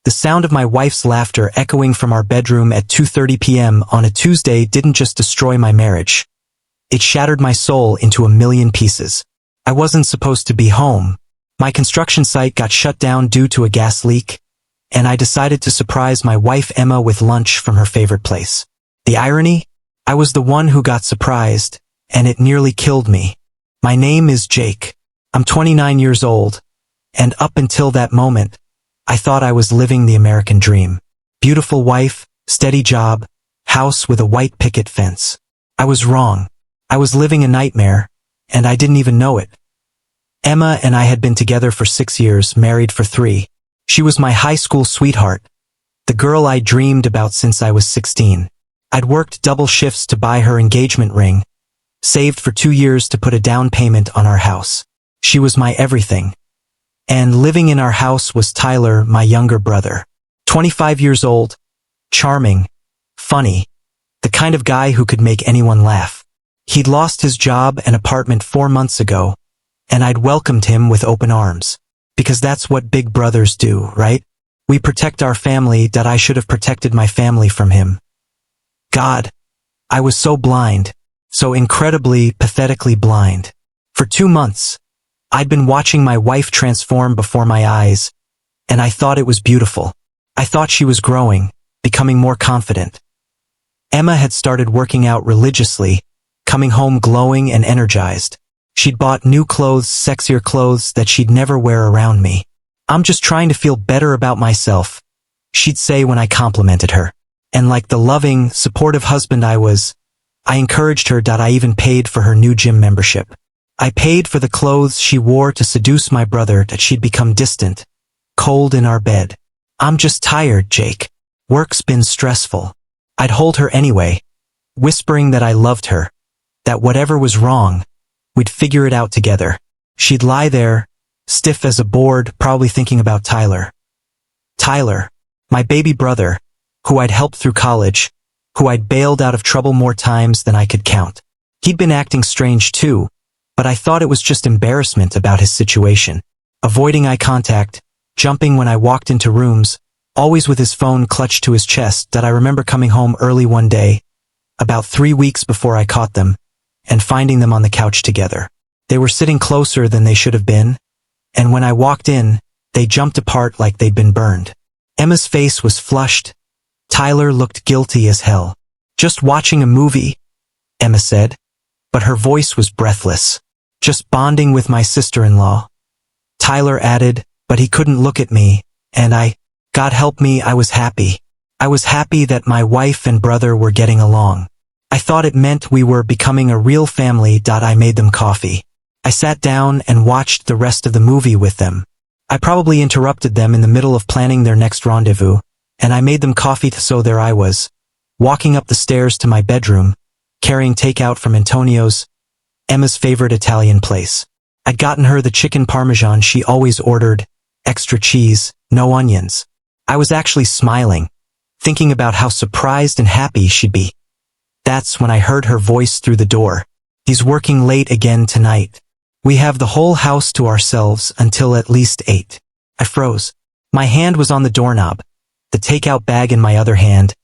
The sound of my wife's laughter echoing from our bedroom at 2:30 p.m. on a Tuesday didn't just destroy my marriage. It shattered my soul into a million pieces. I wasn't supposed to be home. My construction site got shut down due to a gas leak, and I decided to surprise my wife Emma with lunch from her favorite place. The irony? I was the one who got surprised, and it nearly killed me. My name is Jake. I'm 29 years old, and up until that moment, I thought I was living the American dream. Beautiful wife, steady job, house with a white picket fence. I was wrong. I was living a nightmare, and I didn't even know it. Emma and I had been together for 6 years, married for 3. She was my high school sweetheart, the girl I dreamed about since I was 16. I'd worked double shifts to buy her engagement ring, saved for 2 years to put a down payment on our house. She was my everything. And living in our house was Tyler, my younger brother. 25 years old, charming, funny, the kind of guy who could make anyone laugh. He'd lost his job and apartment 4 months ago, and I'd welcomed him with open arms. Because that's what big brothers do, right? We protect our family. That I should have protected my family from him. God, I was so blind, so incredibly, pathetically blind. For 2 months, I'd been watching my wife transform before my eyes, and I thought it was beautiful. I thought she was growing, becoming more confident. Emma had started working out religiously, coming home glowing and energized. She'd bought new clothes, sexier clothes that she'd never wear around me. I'm just trying to feel better about myself, she'd say when I complimented her. And like the loving, supportive husband I was, I encouraged her. I even paid for her new gym membership. I paid for the clothes she wore to seduce my brother. That she'd become distant, cold in our bed. I'm just tired, Jake. Work's been stressful. I'd hold her anyway, whispering that I loved her, that whatever was wrong, we'd figure it out together. She'd lie there, stiff as a board, probably thinking about Tyler. Tyler, my baby brother, who I'd helped through college, who I'd bailed out of trouble more times than I could count. He'd been acting strange too, but I thought it was just embarrassment about his situation. Avoiding eye contact, jumping when I walked into rooms, always with his phone clutched to his chest. That I remember coming home early one day, about 3 weeks before I caught them, and finding them on the couch together. They were sitting closer than they should have been, and when I walked in, they jumped apart like they'd been burned. Emma's face was flushed. Tyler looked guilty as hell. Just watching a movie, Emma said, but her voice was breathless. Just bonding with my sister-in-law. Tyler added, but he couldn't look at me, and God help me, I was happy. I was happy that my wife and brother were getting along. I thought it meant we were becoming a real family. I made them coffee. I sat down and watched the rest of the movie with them. I probably interrupted them in the middle of planning their next rendezvous, and I made them coffee. So there I was, walking up the stairs to my bedroom, carrying takeout from Antonio's, Emma's favorite Italian place. I'd gotten her the chicken parmesan she always ordered, extra cheese, no onions. I was actually smiling, thinking about how surprised and happy she'd be. That's when I heard her voice through the door. He's working late again tonight. We have the whole house to ourselves until at least 8. I froze. My hand was on the doorknob, the takeout bag in my other hand,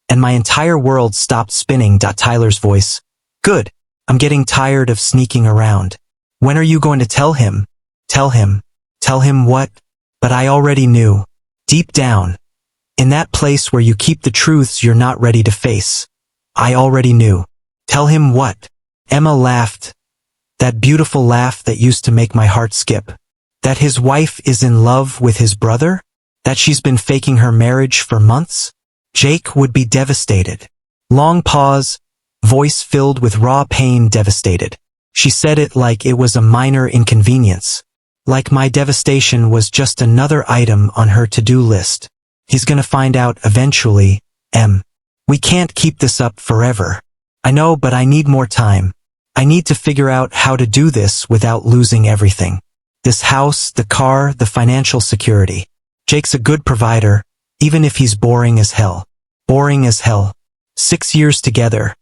and my entire world stopped spinning. Tyler's voice. Good. I'm getting tired of sneaking around. When are you going to tell him? Tell him. Tell him what? But I already knew. Deep down. In that place where you keep the truths you're not ready to face. I already knew. Tell him what? Emma laughed. That beautiful laugh that used to make my heart skip. That his wife is in love with his brother? That she's been faking her marriage for months? Jake would be devastated. Long pause, voice filled with raw pain. Devastated. She said it like it was a minor inconvenience. Like my devastation was just another item on her to-do list. He's gonna find out eventually, Em. We can't keep this up forever. I know, but I need more time. I need to figure out how to do this without losing everything. This house, the car, the financial security. Jake's a good provider, even if he's boring as hell. Boring as hell. 6 years together,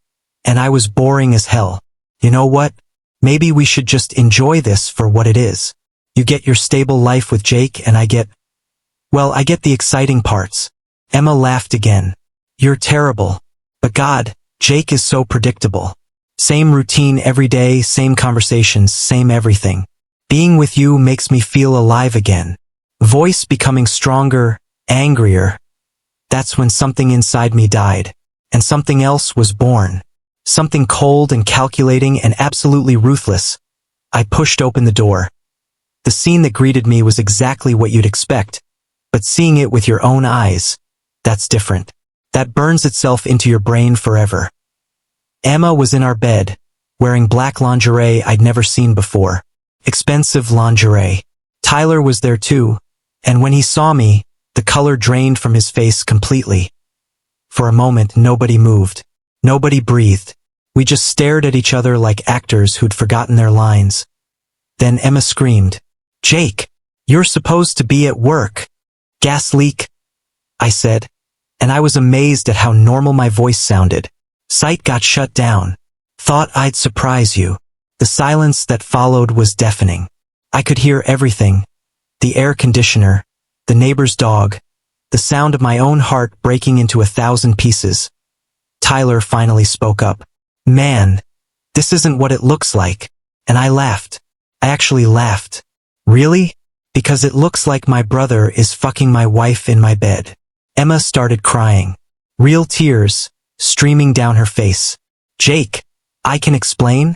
and I was boring as hell. You know what? Maybe we should just enjoy this for what it is. You get your stable life with Jake, and I get Well, I get the exciting parts. Emma laughed again. You're terrible. But God, Jake is so predictable. Same routine every day, same conversations, same everything. Being with you makes me feel alive again. Voice becoming stronger, angrier. That's when something inside me died. And something else was born. Something cold and calculating and absolutely ruthless. I pushed open the door. The scene that greeted me was exactly what you'd expect. But seeing it with your own eyes, that's different. That burns itself into your brain forever. Emma was in our bed, wearing black lingerie I'd never seen before. Expensive lingerie. Tyler was there too, and when he saw me, the color drained from his face completely. For a moment, nobody moved. Nobody breathed. We just stared at each other like actors who'd forgotten their lines. Then Emma screamed, "Jake, you're supposed to be at work." "Gas leak," I said, and I was amazed at how normal my voice sounded. Sight got shut down. Thought I'd surprise you. The silence that followed was deafening. I could hear everything. The air conditioner, the neighbor's dog, the sound of my own heart breaking into 1,000 pieces. Tyler finally spoke up. "Man, this isn't what it looks like." And I laughed. I actually laughed. "Really? Because it looks like my brother is fucking my wife in my bed." Emma started crying. Real tears, streaming down her face. "Jake, I can explain?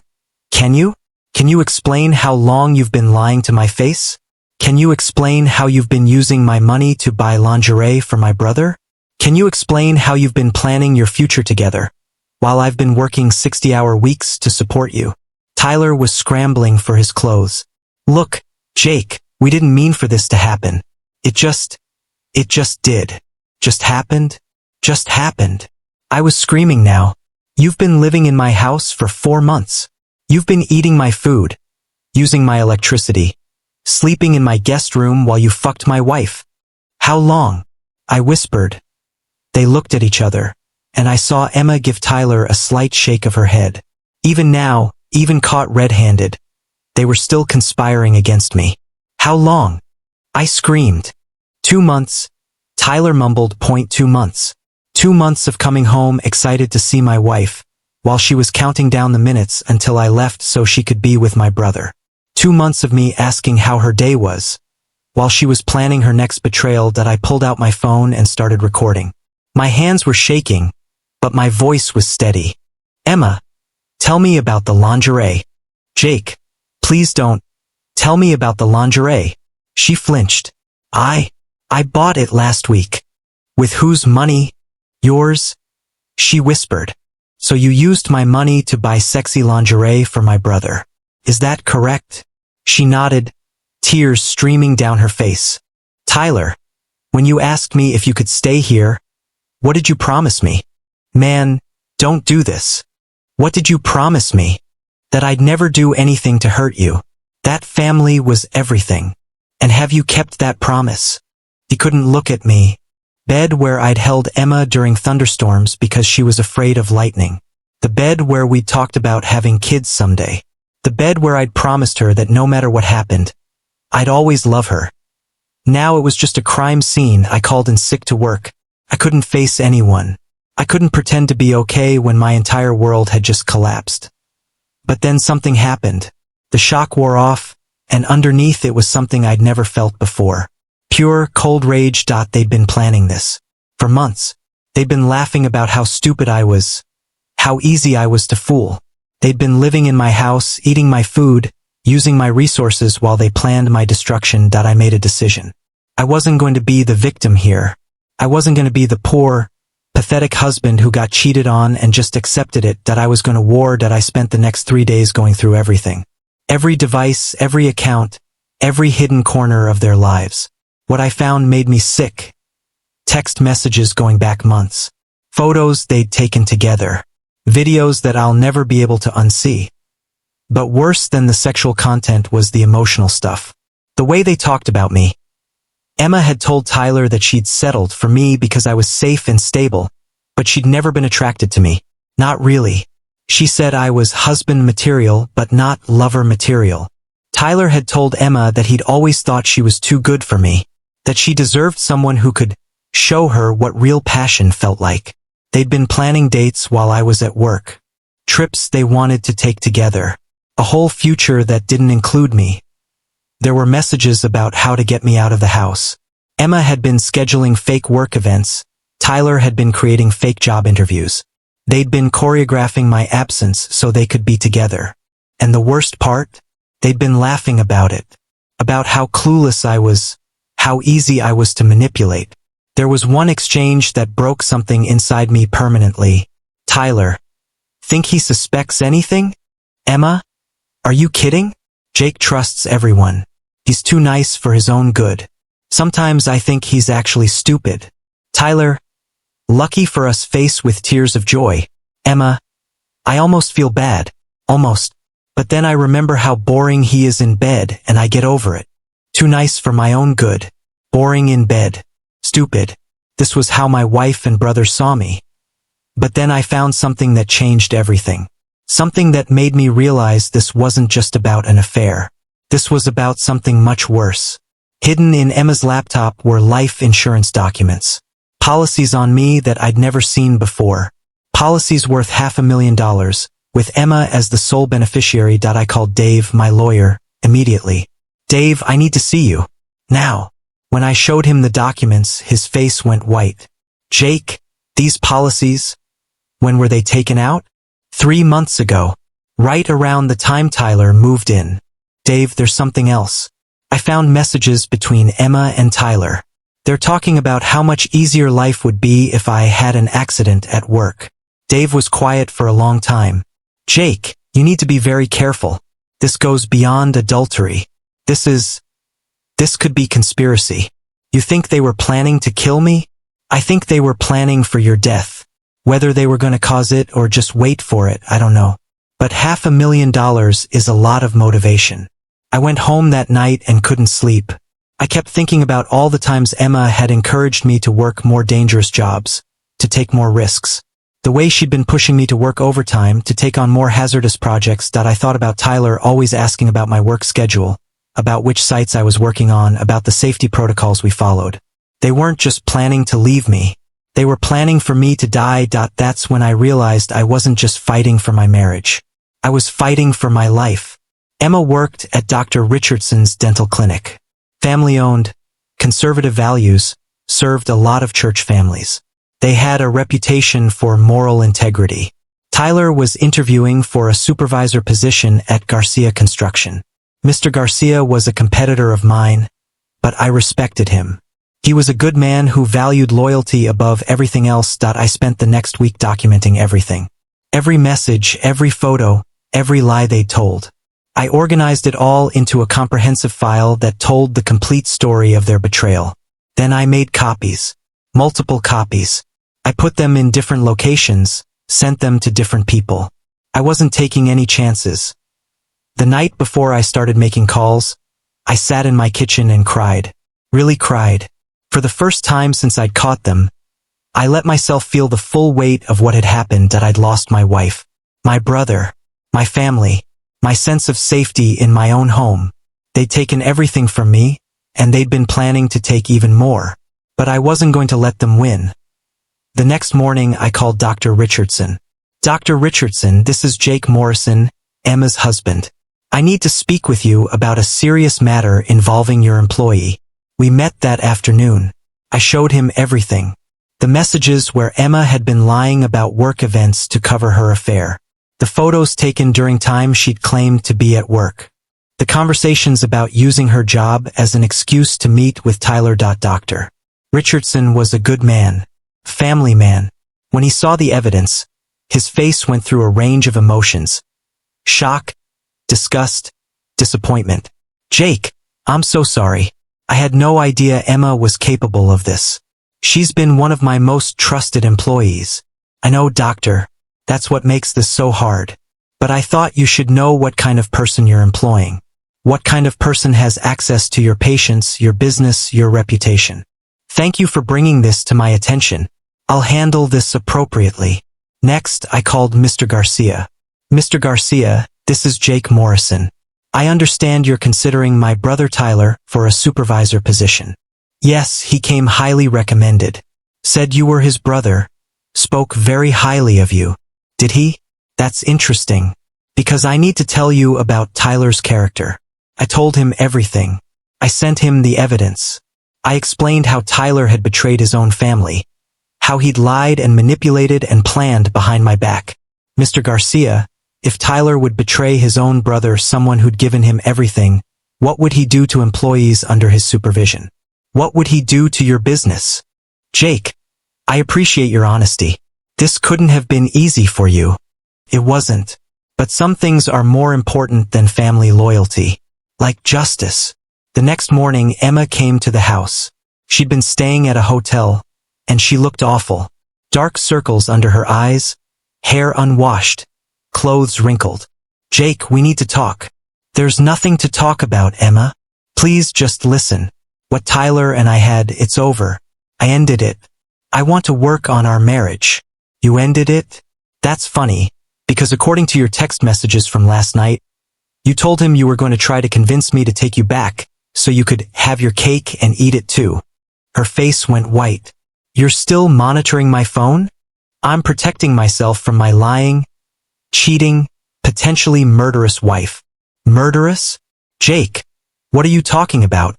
Can you? Can you explain how long you've been lying to my face? Can you explain how you've been using my money to buy lingerie for my brother? Can you explain how you've been planning your future together, while I've been working 60-hour weeks to support you?" Tyler was scrambling for his clothes. "Look, Jake, we didn't mean for this to happen. It just did. Just happened. Just happened." I was screaming now. "You've been living in my house for 4 months. You've been eating my food, using my electricity, sleeping in my guest room while you fucked my wife. How long?" I whispered. They looked at each other, and I saw Emma give Tyler a slight shake of her head. Even now, even caught red-handed, they were still conspiring against me. "How long?" I screamed. 2 months. Tyler mumbled, "2 months. 2 months of coming home excited to see my wife, while she was counting down the minutes until I left so she could be with my brother. 2 months of me asking how her day was, while she was planning her next betrayal that I pulled out my phone and started recording. My hands were shaking, but my voice was steady. "Emma, tell me about the lingerie. Jake, please don't. Tell me about the lingerie." She flinched. I bought it last week." "With whose money? Yours?" She whispered. "So you used my money to buy sexy lingerie for my brother. Is that correct?" She nodded, tears streaming down her face. "Tyler, when you asked me if you could stay here, what did you promise me? Man, don't do this. What did you promise me? That I'd never do anything to hurt you. That family was everything. And have you kept that promise?" He couldn't look at me. Bed where I'd held Emma during thunderstorms because she was afraid of lightning. The bed where we'd talked about having kids someday. The bed where I'd promised her that no matter what happened, I'd always love her. Now it was just a crime scene. I called in sick to work. I couldn't face anyone. I couldn't pretend to be okay when my entire world had just collapsed. But then something happened. The shock wore off, and underneath it was something I'd never felt before. Pure, cold rage. They'd been planning this. For months. They'd been laughing about how stupid I was. How easy I was to fool. They'd been living in my house, eating my food, using my resources while they planned my destruction. I made a decision. I wasn't going to be the victim here. I wasn't going to be the poor, pathetic husband who got cheated on and just accepted it. I was going to war. I spent the next 3 days going through everything. Every device, every account, every hidden corner of their lives. What I found made me sick. Text messages going back months. Photos they'd taken together. Videos that I'll never be able to unsee. But worse than the sexual content was the emotional stuff. The way they talked about me. Emma had told Tyler that she'd settled for me because I was safe and stable, but she'd never been attracted to me. Not really. She said I was husband material but not lover material. Tyler had told Emma that he'd always thought she was too good for me. that she deserved someone who could show her what real passion felt like. They'd been planning dates while I was at work. Trips they wanted to take together. A whole future that didn't include me. There were messages about how to get me out of the house. Emma had been scheduling fake work events. Tyler had been creating fake job interviews. They'd been choreographing my absence so they could be together. And the worst part? They'd been laughing about it. About how clueless I was, how easy I was to manipulate. There was one exchange that broke something inside me permanently. Tyler. Think he suspects anything? Emma? Are you kidding? Jake trusts everyone. He's too nice for his own good. Sometimes I think he's actually stupid. Tyler. Lucky for us, face with tears of joy. Emma. I almost feel bad. Almost. But then I remember how boring he is in bed and I get over it. Too nice for my own good. Boring in bed. Stupid. This was how my wife and brother saw me. But then I found something that changed everything. Something that made me realize this wasn't just about an affair. This was about something much worse. Hidden in Emma's laptop were life insurance documents. Policies on me that I'd never seen before. Policies worth $500,000, with Emma as the sole beneficiary. I called Dave, my lawyer, immediately. Dave, I need to see you. Now. When I showed him the documents, his face went white. Jake, these policies? When were they taken out? 3 months ago. Right around the time Tyler moved in. Dave, there's something else. I found messages between Emma and Tyler. They're talking about how much easier life would be if I had an accident at work. Dave was quiet for a long time. Jake, you need to be very careful. This goes beyond adultery. This could be conspiracy. You think they were planning to kill me? I think they were planning for your death. Whether they were going to cause it or just wait for it, I don't know. But $500,000 is a lot of motivation. I went home that night and couldn't sleep. I kept thinking about all the times Emma had encouraged me to work more dangerous jobs, to take more risks. The way she'd been pushing me to work overtime, to take on more hazardous projects. I thought about Tyler always asking about my work schedule, about which sites I was working on, about the safety protocols we followed. They weren't just planning to leave me. They were planning for me to die. That's when I realized I wasn't just fighting for my marriage. I was fighting for my life. Emma worked at Dr. Richardson's dental clinic. Family-owned, conservative values, served a lot of church families. They had a reputation for moral integrity. Tyler was interviewing for a supervisor position at Garcia Construction. Mr. Garcia was a competitor of mine, but I respected him. He was a good man who valued loyalty above everything else. I spent the next week documenting everything. Every message, every photo, every lie they told. I organized it all into a comprehensive file that told the complete story of their betrayal. Then I made copies. Multiple copies. I put them in different locations, sent them to different people. I wasn't taking any chances. The night before I started making calls, I sat in my kitchen and cried. Really cried. For the first time since I'd caught them, I let myself feel the full weight of what had happened. That I'd lost my wife, my brother, my family, my sense of safety in my own home. They'd taken everything from me, and they'd been planning to take even more. But I wasn't going to let them win. The next morning I called Dr. Richardson. Dr. Richardson, this is Jake Morrison, Emma's husband. I need to speak with you about a serious matter involving your employee. We met that afternoon. I showed him everything. The messages where Emma had been lying about work events to cover her affair. The photos taken during time she'd claimed to be at work. The conversations about using her job as an excuse to meet with Tyler. Dr. Richardson was a good man, family man. When he saw the evidence, his face went through a range of emotions. Shock, disgust, disappointment. Jake, I'm so sorry. I had no idea Emma was capable of this. She's been one of my most trusted employees. I know, doctor. That's what makes this so hard. But I thought you should know what kind of person you're employing. What kind of person has access to your patients, your business, your reputation. Thank you for bringing this to my attention. I'll handle this appropriately. Next, I called Mr. Garcia. Mr. Garcia, this is Jake Morrison. I understand you're considering my brother Tyler for a supervisor position. Yes, he came highly recommended. Said you were his brother. Spoke very highly of you. Did he? That's interesting. Because I need to tell you about Tyler's character. I told him everything. I sent him the evidence. I explained how Tyler had betrayed his own family. How he'd lied and manipulated and planned behind my back. Mr. Garcia, if Tyler would betray his own brother, someone who'd given him everything, what would he do to employees under his supervision? What would he do to your business? Jake, I appreciate your honesty. This couldn't have been easy for you. It wasn't. But some things are more important than family loyalty. Like justice. The next morning, Emma came to the house. She'd been staying at a hotel, and she looked awful. Dark circles under her eyes, hair unwashed, clothes wrinkled. Jake, we need to talk. There's nothing to talk about, Emma. Please just listen. What Tyler and I had, it's over. I ended it. I want to work on our marriage. You ended it? That's funny, because according to your text messages from last night, you told him you were going to try to convince me to take you back, so you could have your cake and eat it too. Her face went white. You're still monitoring my phone? I'm protecting myself from my lying, cheating, potentially murderous wife. Murderous? Jake, what are you talking about?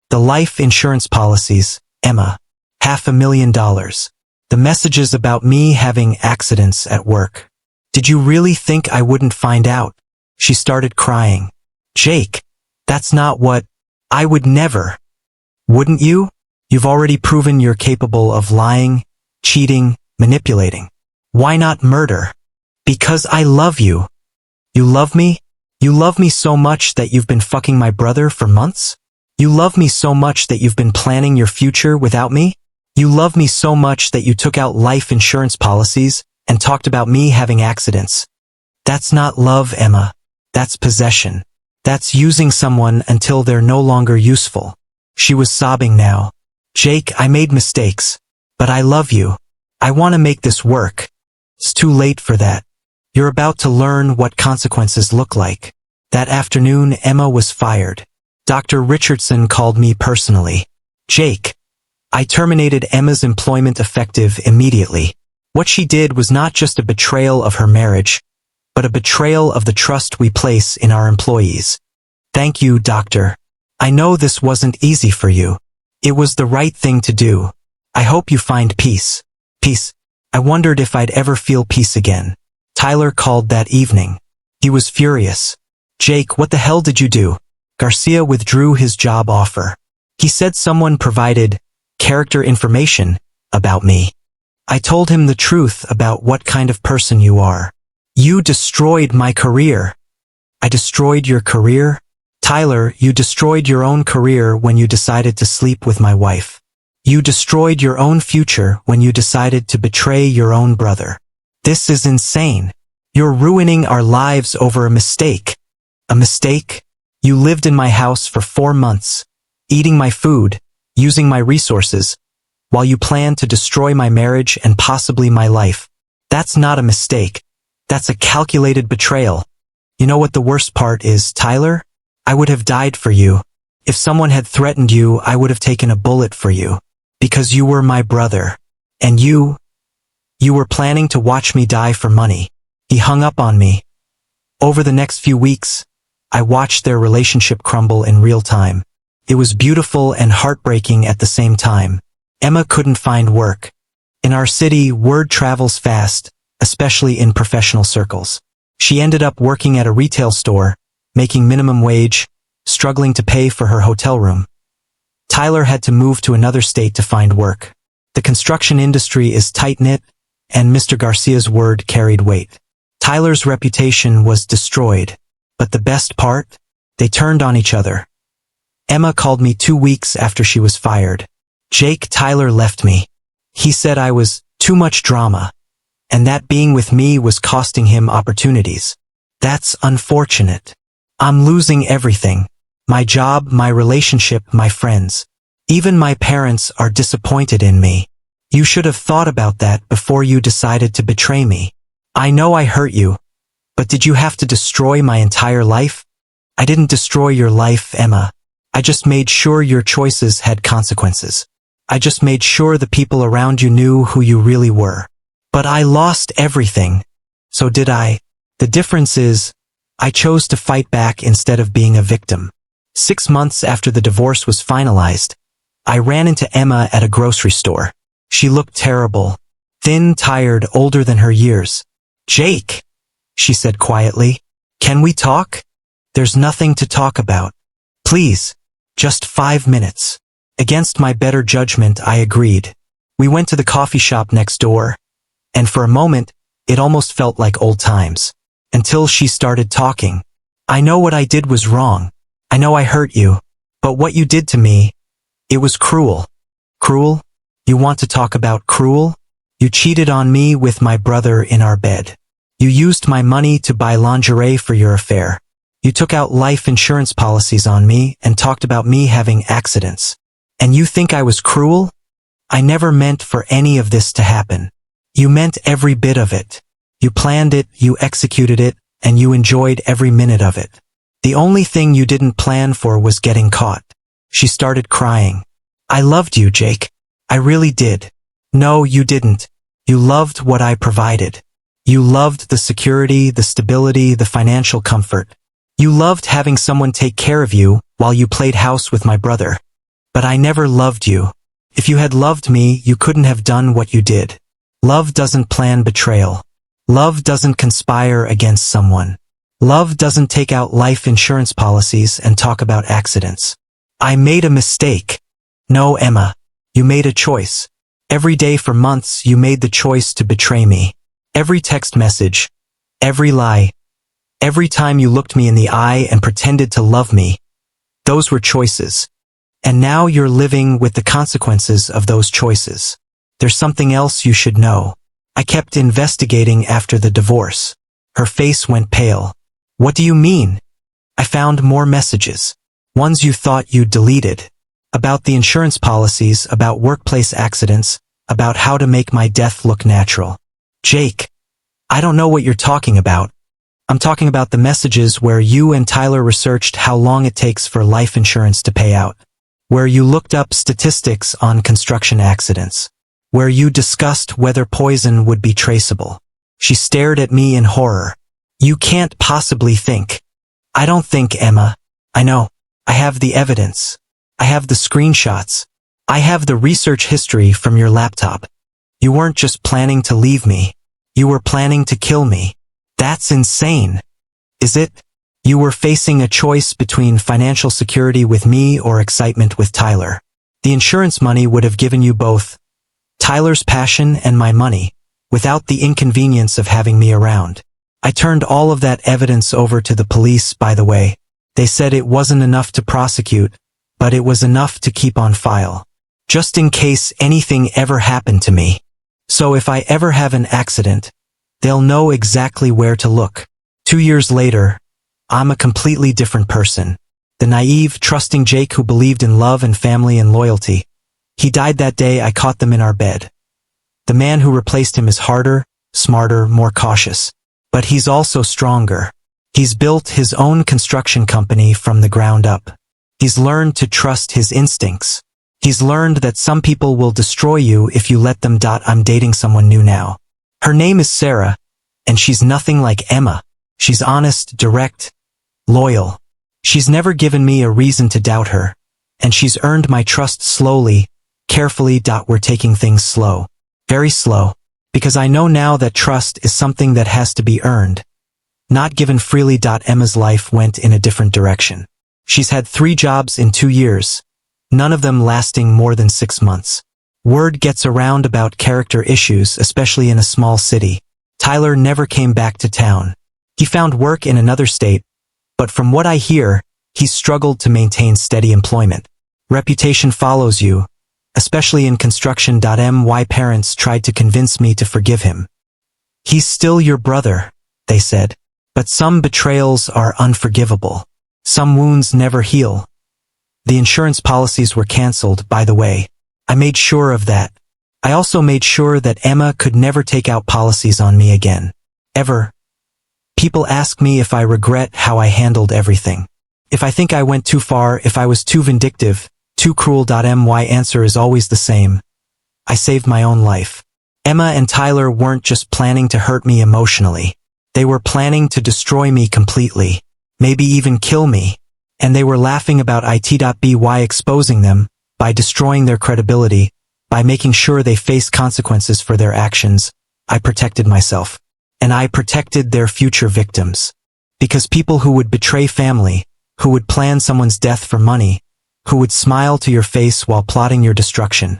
The life insurance policies, Emma. $500,000. The messages about me having accidents at work. Did you really think I wouldn't find out? She started crying. Jake, that's not what... I would never. Wouldn't you? You've already proven you're capable of lying, cheating, manipulating. Why not murder? Because I love you. You love me? You love me so much that you've been fucking my brother for months? You love me so much that you've been planning your future without me? You love me so much that you took out life insurance policies and talked about me having accidents. That's not love, Emma. That's possession. That's using someone until they're no longer useful. She was sobbing now. Jake, I made mistakes. But I love you. I want to make this work. It's too late for that. You're about to learn what consequences look like. That afternoon, Emma was fired. Dr. Richardson called me personally. Jake, I terminated Emma's employment effective immediately. What she did was not just a betrayal of her marriage, but a betrayal of the trust we place in our employees. Thank you, doctor. I know this wasn't easy for you. It was the right thing to do. I hope you find peace. Peace. I wondered if I'd ever feel peace again. Tyler called that evening. He was furious. Jake, what the hell did you do? Garcia withdrew his job offer. He said someone provided character information about me. I told him the truth about what kind of person you are. You destroyed my career. I destroyed your career? Tyler, you destroyed your own career when you decided to sleep with my wife. You destroyed your own future when you decided to betray your own brother. This is insane. You're ruining our lives over a mistake. A mistake? You lived in my house for 4 months, eating my food, using my resources, while you planned to destroy my marriage and possibly my life. That's not a mistake. That's a calculated betrayal. You know what the worst part is, Tyler? I would have died for you. If someone had threatened you, I would have taken a bullet for you. Because you were my brother. And you were planning to watch me die for money. He hung up on me. Over the next few weeks, I watched their relationship crumble in real time. It was beautiful and heartbreaking at the same time. Emma couldn't find work. In our city, word travels fast, especially in professional circles. She ended up working at a retail store, making minimum wage, struggling to pay for her hotel room. Tyler had to move to another state to find work. The construction industry is tight-knit, and Mr. Garcia's word carried weight. Tyler's reputation was destroyed, but the best part? They turned on each other. Emma called me 2 weeks after she was fired. Jake, Tyler left me. He said I was too much drama, and that being with me was costing him opportunities. That's unfortunate. I'm losing everything. My job, my relationship, my friends. Even my parents are disappointed in me. You should have thought about that before you decided to betray me. I know I hurt you, but did you have to destroy my entire life? I didn't destroy your life, Emma. I just made sure your choices had consequences. I just made sure the people around you knew who you really were. But I lost everything. So did I. The difference is, I chose to fight back instead of being a victim. 6 months after the divorce was finalized, I ran into Emma at a grocery store. She looked terrible. Thin, tired, older than her years. "Jake," she said quietly, "can we talk? There's nothing to talk about. Please, just 5 minutes." Against my better judgment, I agreed. We went to the coffee shop next door, and for a moment, it almost felt like old times. Until she started talking. "I know what I did was wrong. I know I hurt you. But what you did to me, it was cruel." "Cruel? You want to talk about cruel? You cheated on me with my brother in our bed. You used my money to buy lingerie for your affair. You took out life insurance policies on me and talked about me having accidents. And you think I was cruel? I never meant for any of this to happen. You meant every bit of it. You planned it, you executed it, and you enjoyed every minute of it. The only thing you didn't plan for was getting caught." She started crying. "I loved you, Jake. I really did." "No, you didn't. You loved what I provided. You loved the security, the stability, the financial comfort. You loved having someone take care of you while you played house with my brother. But I never loved you. If you had loved me, you couldn't have done what you did. Love doesn't plan betrayal. Love doesn't conspire against someone. Love doesn't take out life insurance policies and talk about accidents. I made a mistake." "No, Emma. You made a choice. Every day for months you made the choice to betray me. Every text message, every lie, every time you looked me in the eye and pretended to love me. Those were choices. And now you're living with the consequences of those choices. There's something else you should know. I kept investigating after the divorce." Her face went pale. "What do you mean?" "I found more messages. Ones you thought you'd deleted. About the insurance policies, about workplace accidents, about how to make my death look natural." "Jake, I don't know what you're talking about. I'm talking about the messages where you and Tyler researched how long it takes for life insurance to pay out. Where you looked up statistics on construction accidents. Where you discussed whether poison would be traceable." She stared at me in horror. "You can't possibly think." "I don't think, Emma. I know. I have the evidence. I have the screenshots. I have the research history from your laptop. You weren't just planning to leave me. You were planning to kill me. That's insane. Is it? You were facing a choice between financial security with me or excitement with Tyler. The insurance money would have given you both. Tyler's passion and my money, without the inconvenience of having me around. I turned all of that evidence over to the police, by the way. They said it wasn't enough to prosecute, but it was enough to keep on file. Just in case anything ever happened to me. So if I ever have an accident, they'll know exactly where to look. 2 years later, I'm a completely different person. The naive, trusting Jake who believed in love and family and loyalty. He died that day I caught them in our bed. The man who replaced him is harder, smarter, more cautious. But he's also stronger. He's built his own construction company from the ground up. He's learned to trust his instincts. He's learned that some people will destroy you if you let them. I'm dating someone new now. Her name is Sarah, and she's nothing like Emma. She's honest, direct, loyal. She's never given me a reason to doubt her, and she's earned my trust slowly, carefully. We're taking things slow. Very slow. Because I know now that trust is something that has to be earned, not given freely. Emma's life went in a different direction. She's had 3 jobs in 2 years, none of them lasting more than 6 months. Word gets around about character issues, especially in a small city. Tyler never came back to town. He found work in another state, but from what I hear, he's struggled to maintain steady employment. Reputation follows you, especially in construction. My parents tried to convince me to forgive him. He's still your brother, they said. But some betrayals are unforgivable. Some wounds never heal. The insurance policies were canceled, by the way. I made sure of that. I also made sure that Emma could never take out policies on me again. Ever. People ask me if I regret how I handled everything. If I think I went too far, if I was too vindictive, too cruel. My answer is always the same. I saved my own life. Emma and Tyler weren't just planning to hurt me emotionally. They were planning to destroy me completely, maybe even kill me. And they were laughing about it. By exposing them, by destroying their credibility, by making sure they face consequences for their actions, I protected myself. And I protected their future victims. Because people who would betray family, who would plan someone's death for money, who would smile to your face while plotting your destruction,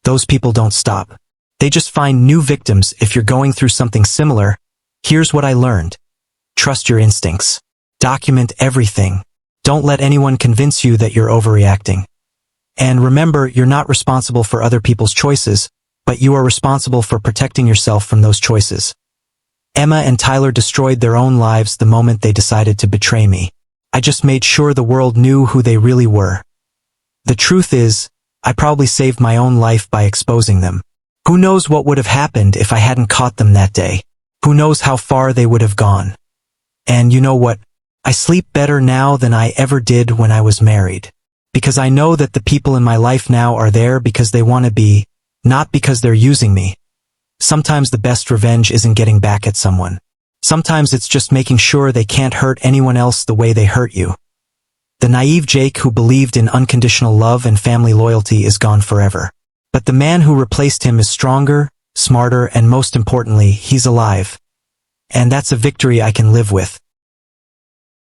those people don't stop. They just find new victims. If you're going through something similar, here's what I learned. Trust your instincts. Document everything. Don't let anyone convince you that you're overreacting. And remember, you're not responsible for other people's choices, but you are responsible for protecting yourself from those choices. Emma and Tyler destroyed their own lives the moment they decided to betray me. I just made sure the world knew who they really were. The truth is, I probably saved my own life by exposing them. Who knows what would have happened if I hadn't caught them that day? Who knows how far they would have gone? And you know what? I sleep better now than I ever did when I was married. Because I know that the people in my life now are there because they want to be, not because they're using me. Sometimes the best revenge isn't getting back at someone. Sometimes it's just making sure they can't hurt anyone else the way they hurt you. The naive Jake who believed in unconditional love and family loyalty is gone forever. But the man who replaced him is stronger, smarter, and most importantly, he's alive. And that's a victory I can live with.